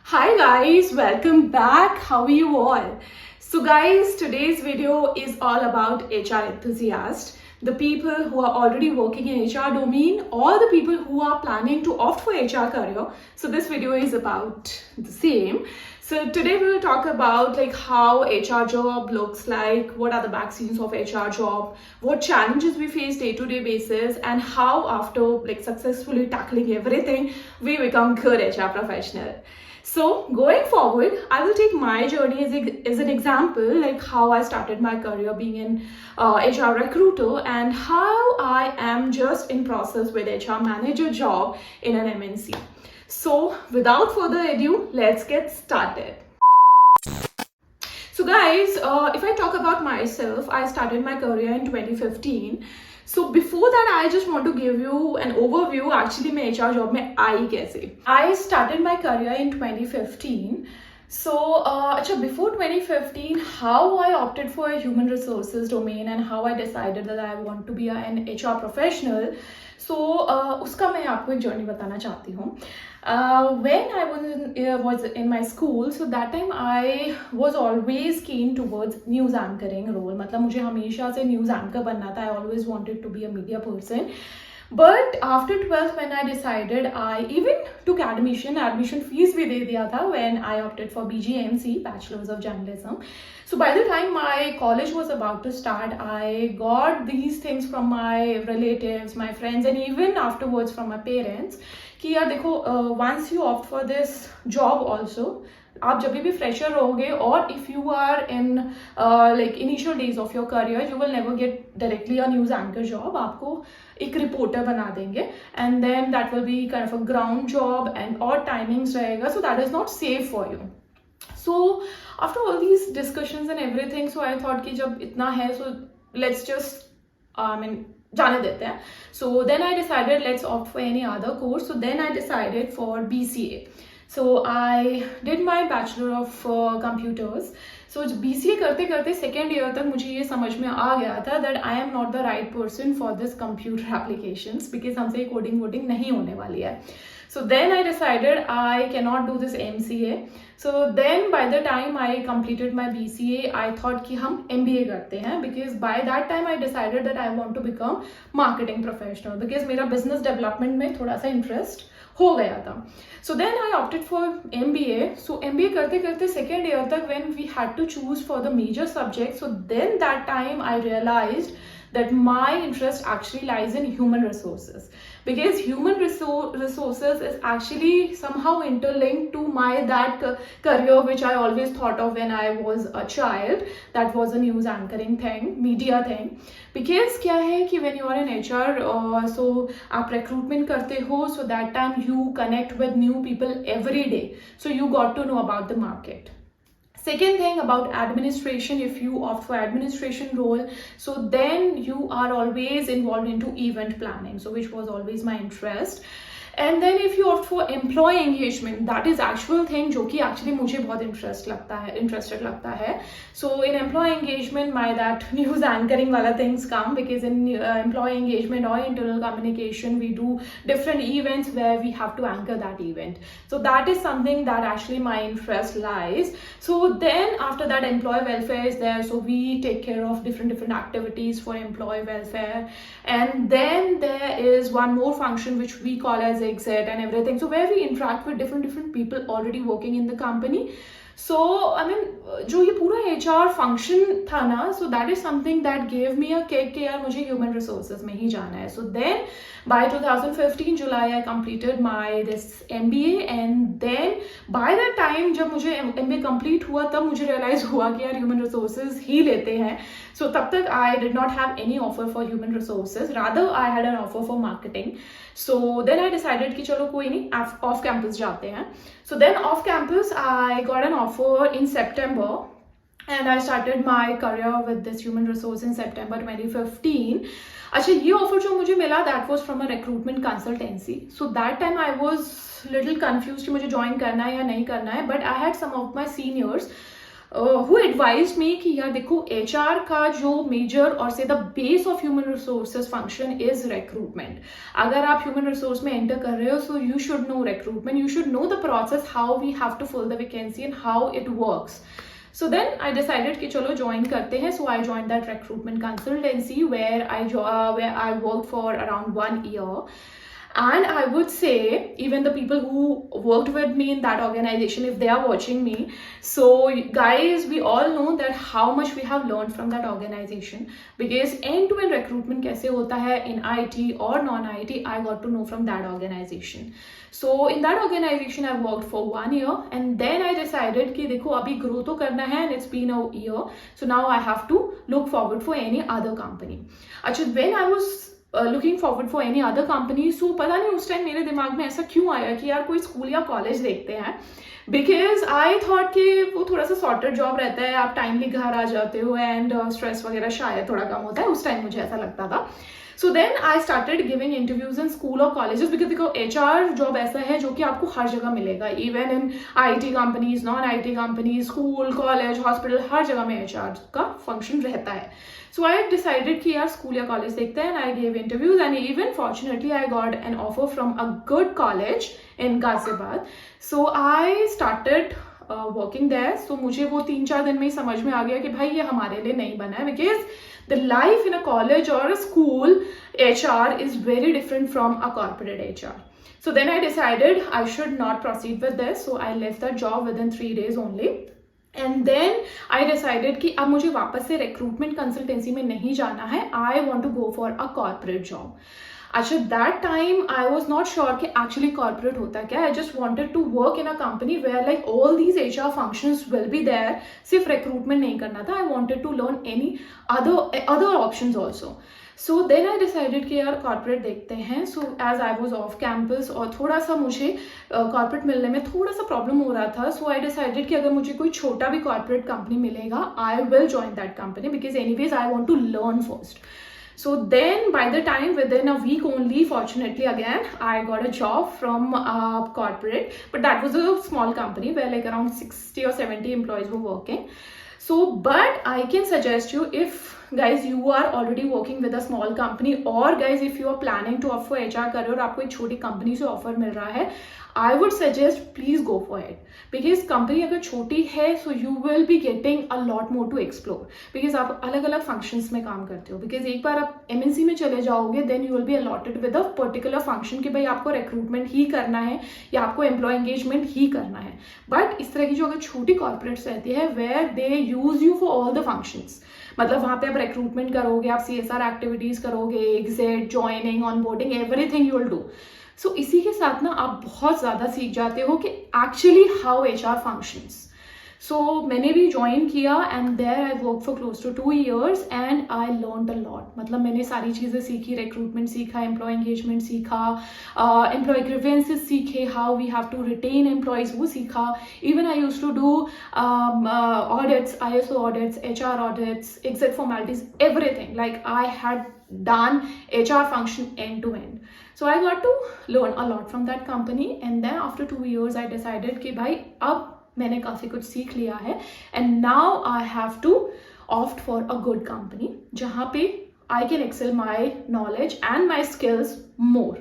Hi guys, welcome back. How are you all? So guys, today's video is all about HR enthusiasts, the people who are already working in HR domain or the people who are planning to opt for HR career. So this video is about the same. So today we will talk about like how HR job looks like, what are the back scenes of HR job, what challenges we face day-to-day basis, and how after like successfully tackling everything, we become good HR professional. So going forward, I will take my journey as an example, like how I started my career being an HR recruiter and how I am just in process with HR manager job in an MNC. So without further ado, let's get started. So guys, if I talk about myself, I started my career in 2015. So before that, I just want to give you an overview actually मैं HR job में आई कैसे. I started my career in 2015. So, before 2015, how I opted for a human resources domain and how I decided that I want to be an HR professional. So, उसका मैं आपको एक journey बताना चाहती हूँ. When I was in my school, so that time I was always keen towards news anchoring role. मतलब मुझे हमेशा से news anchor बनना था. I always wanted to be a media person. But after 12th, when I decided, I even took admission fees भी दे दिया था when I opted for BGMC, Bachelor's of Journalism. So by the time my college was about to start, I got these things from my relatives, my friends, and even afterwards from my parents कि यार देखो, once you opt for this job also, आप जब भी fresher रहोगे और if you are in like initial days of your career you will never get directly a news anchor job. आपको एक रिपोर्टर बना देंगे and then that will be kind of a ground job and और timings रहेगा, so that is not safe for you. So after all these discussions and everything, so I thought कि जब इतना है so let's just I mean जाने देते हैं. So then I decided let's opt for any other course. So then I decided for BCA. So I did my Bachelor of Computers. So BCA करते करते second year तक मुझे ये समझ में आ गया था that I am not the right person for this computer applications because हमसे कोडिंग वोडिंग नहीं होने वाली है. So then I decided I cannot do this MCA. So then by the time I completed my BCA, I thought कि हम MBA करते हैं because by that time I decided that I want to become marketing professional because मेरा business development में थोड़ा सा interest हो गया था. So then I opted for MBA. So MBA करते करते सेकेंड ईयर तक when we had to choose for the major subject, so then that time I realized that my interest actually lies in human resources because human resources is actually somehow interlinked to my that career which I always thought of when I was a child. That was a news anchoring thing, media thing. Because क्या है कि when you are in HR, so आप recruitment करते हो, so that time you connect with new people every day, so you got to know about the market. Second thing about administration, if you opt for administration role, so then you are always involved into event planning, so which was always my interest. And then if you opt for employee engagement, that is actual thing जो कि actually मुझे बहुत interested लगता है. So in employee engagement, my that news anchoring वाला things come because in employee engagement or internal communication, we do different events where we have to anchor that event. So that is something that actually my interest lies. So then after that, employee welfare is there. So we take care of different activities for employee welfare. And then there is one more function which we call as exit and everything, so where we interact with different people already working in the company. So I mean जो ये पूरा HR function था ना, so that is something that gave me a kick कि यार मुझे human resources में ही जाना है. So then by 2015 July I completed my this MBA, and then by that time जब मुझे MBA complete हुआ तब मुझे realize हुआ कि यार human resources ही लेते हैं. So तब तक I did not have any offer for human resources, rather I had an offer for marketing. So then I decided कि चलो कोई नहीं, off campus जाते हैं. So then off campus I got an offer in September and I started my career with this human resource in September 2015. अच्छा, ये offer जो मुझे मिला that was from a recruitment consultancy. So that time I was little confused कि मुझे join करना है या नहीं करना है, but I had some of my seniors who advised me कि यार देखो HR का जो मेजर और से the base of human resources function is recruitment. अगर आप ह्यूमन रिसोर्स में एंटर कर रहे हो so you should know recruitment, you should know the process how we have to fill the vacancy and how it works. So then I decided कि चलो join करते हैं. So I joined that recruitment consultancy where I worked for around 1 year. And I would say even the people who worked with me in that organization, if they are watching me, so guys, we all know that how much we have learned from that organization, because end to end recruitment kaise hota hai in IT or non IT, I got to know from that organization. So in that organization I worked for 1 year and then I decided कि देखो अभी grow तो करना है and it's been a year, so now I have to look forward for any other company. अच्छा, when I was looking forward for any other company, so पता नहीं उस टाइम मेरे दिमाग में ऐसा क्यों आया कि यार कोई स्कूल या कॉलेज देखते हैं, बिकॉज आई थॉट कि वो थोड़ा सा सॉर्टेड जॉब रहता है, आप टाइमली घर आ जाते हो एंड स्ट्रेस वगैरह शायद थोड़ा कम होता है. उस टाइम मुझे ऐसा लगता था. So then I started giving interviews in school और कॉलेजेस, बिकॉज देखो HR जॉब ऐसा है जो कि आपको हर जगह मिलेगा, even in IT companies, non IT companies, school, college, hospital, हर जगह में HR का फंक्शन रहता है. So I decided कि यार स्कूल या कॉलेज देखते हैं, and I gave interviews and even fortunately I got an offer from a good college in Ghaziabad. So I started working there. So मुझे वो 3-4 दिन में ही समझ में आ गया कि भाई ये हमारे लिए नहीं बना है, because the life in a college or a school HR is very different from a corporate HR. So then I decided I should not proceed with this. So I left that job within 3 days only. And then I decided कि अब मुझे वापस से recruitment consultancy में नहीं जाना है, I want to go for a corporate job. अच्छा, that time I was not sure कि एक्चुअली कॉर्पोरेट होता क्या. I just wanted to work in a company where like all these HR functions will be there. सिर्फ recruitment नहीं करना था, I wanted to learn any other options also. So then I decided कि यार corporate देखते हैं. So as I was off campus और थोड़ा सा मुझे कॉर्पोरेट मिलने में थोड़ा सा प्रॉब्लम हो रहा था. सो आई डिसाइडेड कि अगर मुझे कोई छोटा भी कॉर्पोरेट कंपनी मिलेगा, I will join that company, because anyways I want to learn first. So then by the time within a week only, fortunately again, I got a job from a corporate, but that was a small company where like around 60 or 70 employees were working. So, but I can suggest you, if guys you are already working with a small company, or guys if you are planning to opt for HR career और आपको एक छोटी company से offer मिल रहा है, I would suggest please go for it. Because company अगर छोटी है so you will be getting a lot more to explore. Because आप अलग अलग functions में काम करते हो. Because एक बार आप MNC में चले जाओगे then you will be allotted with a particular function कि भाई आपको recruitment ही करना है या आपको employee engagement ही करना है. But इस तरह की जो अगर छोटी corporates रहती है where they use you for all the functions. मतलब वहाँ पे आप रिक्रूटमेंट करोगे, आप CSR एक्टिविटीज करोगे, exit, joining, onboarding, everything you will do. So इसी के साथ ना आप बहुत ज़्यादा सीख जाते हो कि एक्चुअली हाउ HR फंक्शंस. सो मैंने भी ज्वाइन किया and there I work for close to 2 years and I learn a lot. मतलब मैंने सारी चीज़ें सीखी, रिक्रूटमेंट सीखा, एम्प्लॉय एंगेजमेंट सीखा, एम्प्लॉय ग्रीवेंसेस सीखे, how we have to retain employees वो सीखा. Even I use to do audits, ISO audits, HR audits, exit formalities, everything. Like I had done HR function end to end. So I got to learn a lot from that company and then after 2 years I decided कि भाई अब मैंने काफ़ी कुछ सीख लिया है and now I have to opt for a good company जहाँ पे I can excel my knowledge and my skills more.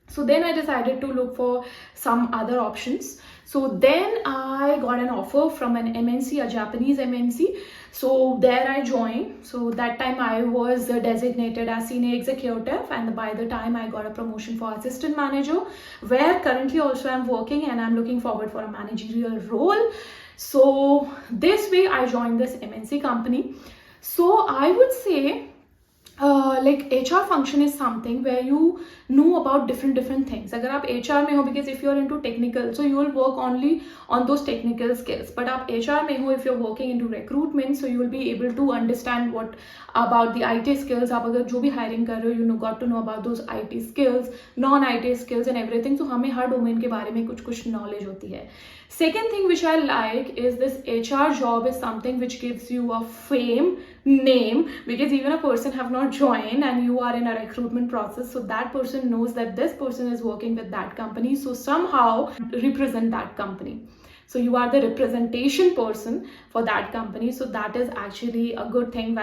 So then I decided to look for some other options. So then I got an offer from an MNC, a Japanese MNC. So there I joined. So that time I was designated as senior executive and by the time I got a promotion for assistant manager, where currently also I'm working and I'm looking forward for a managerial role. So this way I joined this MNC company. So I would say like HR function is something where you know about different things. अगर आप HR में हो, because if you are into technical, so you will work only on those technical skills. But आप HR में हो, if you're working into recruitment, so you will be able to understand what about the IT skills. आप अगर जो भी hiring कर रहे हो, you got to know about those IT skills, non-IT skills and everything. So हमें हर domain के बारे में कुछ knowledge होती है. Second thing which I like is this HR job is something which gives you a fame, name, because even a person have not joined and you are in a recruitment process, so that person knows that this person is working with that company, so somehow represent that company. So you are the representation person for that company. So that is actually a good thing,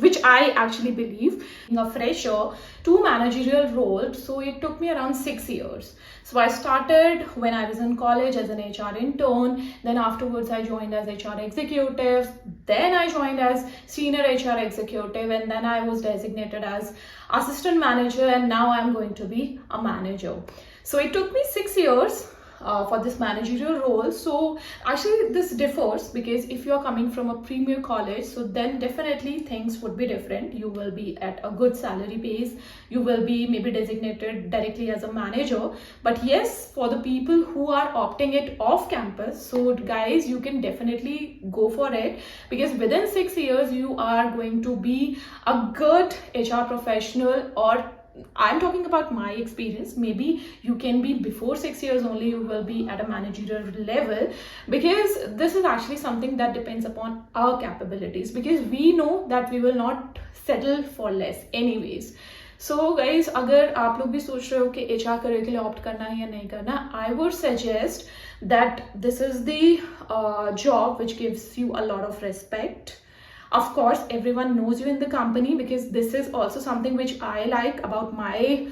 which I actually believe. Being a fresher to managerial role, so it took me around 6 years. So I started when I was in college as an HR intern. Then afterwards I joined as HR executive. Then I joined as senior HR executive, and then I was designated as assistant manager, and now I'm going to be a manager. So it took me 6 years for this managerial role. So actually this differs, because if you're coming from a premier college, so then definitely things would be different. You will be at a good salary base, you will be maybe designated directly as a manager. But yes, for the people who are opting it off campus, so guys, you can definitely go for it, because within 6 years you are going to be a good HR professional. Or I'm talking about my experience. Maybe you can be before 6 years only, you will be at a managerial level, because this is actually something that depends upon our capabilities, because we know that we will not settle for less anyways. So guys, अगर आप लोग भी सोच रहे हो कि HR career के लिए ऑप्ट करना है या नहीं करना, I would suggest that this is the job which gives you a lot of respect. Of course, everyone knows you in the company, because this is also something which I like about my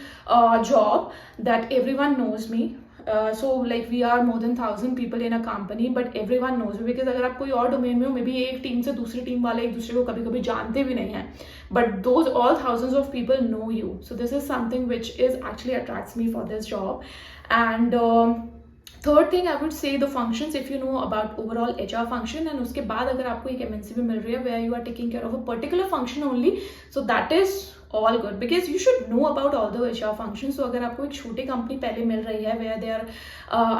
job, that everyone knows me. So like we are more than 1,000 people in a company, but everyone knows you, because अगर आप कोई और domain में हो, may be एक team से दूसरी team वाले एक दूसरे को कभी कभी जानते भी नहीं हैं, but those all thousands of people know you. So this is something which is actually attracts me for this job. And third thing I would say the functions, if you know about overall HR function, and उसके बाद अगर आपको एक MNC भी मिल रही है where you are taking care of a particular function only, so that is all good, because you should know about all the HR functions. So अगर आपको एक छोटी कंपनी पहले मिल रही है where they are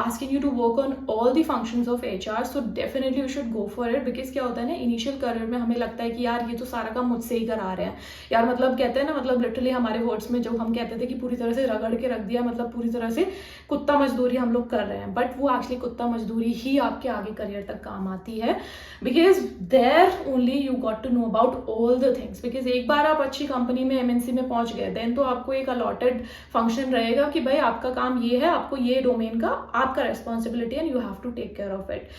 asking you to work on all the functions of HR, so definitely you should go for it. because क्या होता है ना, इनिशियल करियर में हमें लगता है कि यार ये तो सारा काम मुझसे ही करा रहे हैं यार, मतलब कहते हैं ना, मतलब लिटरली हमारे वर्ड्स में जब हम कहते थे कि पूरी तरह से रगड़ के रख दिया, मतलब पूरी तरह से कुत्ता मजदूरी हम लोग कर रहे हैं, बट वो एक्चुअली कुत्ता मजदूरी ही आपके आगे करियर तक काम आती है, because there only you got to know about all the things. Because एक बार आप अच्छी कंपनी में MNC में पहुंच गए, देन तो आपको एक अलॉटेड फंक्शन रहेगा कि भाई आपका काम ये है, आपको ये डोमेन का आपका responsibility, and you have to take care of it.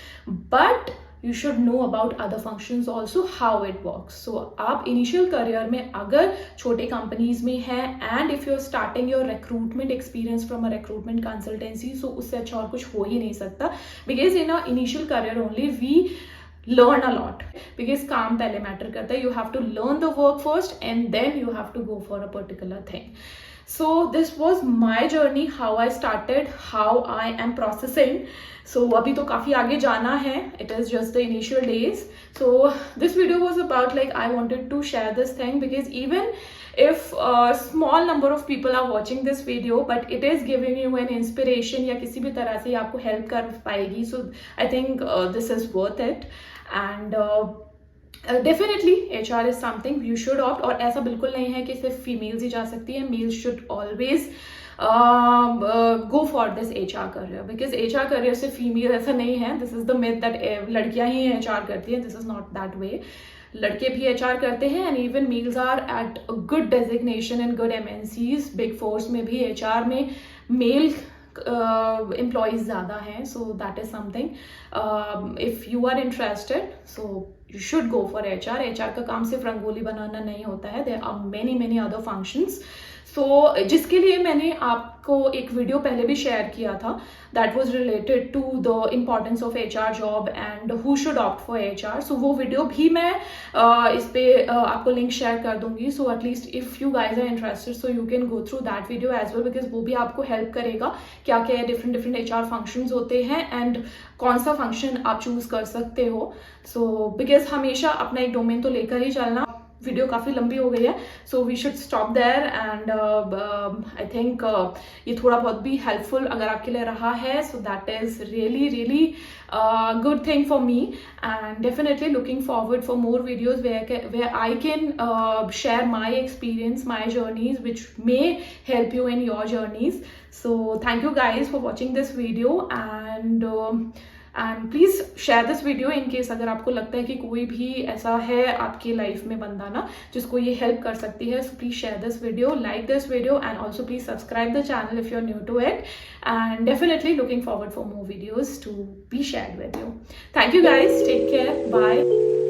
But you should know about other functions also, how it works. So आप initial career में अगर छोटे companies में हैं, and if you're starting your recruitment experience from a recruitment consultancy, so उससे अच्छा और कुछ हो ही नहीं सकता, because in our initial career only we learn a lot, because काम पहले मैटर करता है. You have to learn the work first, and then you have to go for a particular thing. So this was my journey, how I started, how I am processing. So अभी तो काफ़ी आगे जाना है, it is just the initial days. So this video was about, like, I wanted to share this thing, because even if a small number of people are watching this video, but it is giving you an inspiration, या किसी भी तरह से आपको help कर पाएगी, so I think this is worth it. And definitely HR is something you should opt. और ऐसा बिल्कुल नहीं है कि सिर्फ फीमेल्स ही जा सकती है, males should always go for this HR career, because HR career से फीमेल ऐसा नहीं है. This is the myth that लड़कियां ही HR करती हैं. This is not that way. लड़के भी HR करते हैं, and even males are at good designation in good MNCs. Big fours में भी HR में मेल employees ज़्यादा हैं. So that is something, if you are interested, so you should go for HR. HR का काम सिर्फ रंगोली बनाना नहीं होता है. There are many other functions. So जिसके लिए मैंने आपको एक वीडियो पहले भी शेयर किया था, that was related to the importance of HR job and who should opt for HR. So वो वीडियो भी मैं इस पे आपको लिंक शेयर कर दूंगी. So at least if you guys are interested, so you can go through that video as well, because वो भी आपको हेल्प करेगा क्या क्या डिफरेंट HR फंक्शंस होते हैं, एंड कौन सा फंक्शन आप चूज कर सकते हो. सो बिकॉज हमेशा अपना एक डोमेन तो लेकर ही चलना. वीडियो काफ़ी लंबी हो गई है, so we should stop there. And I think ये थोड़ा बहुत भी हेल्पफुल अगर आपके लिए रहा है, सो that is really good thing for me. And definitely looking forward for more videos where I can share my experience, my journeys, which may help you in your journeys. So thank you guys for watching this video, and and please share this video in case अगर आपको लगता है कि कोई भी ऐसा है आपकी लाइफ में बंदा ना जिसको ये हेल्प कर सकती है. So please share this video, like this video, and also please subscribe the channel if you're new to it, and definitely looking forward for more videos to be shared with you. Thank you guys, take care, bye.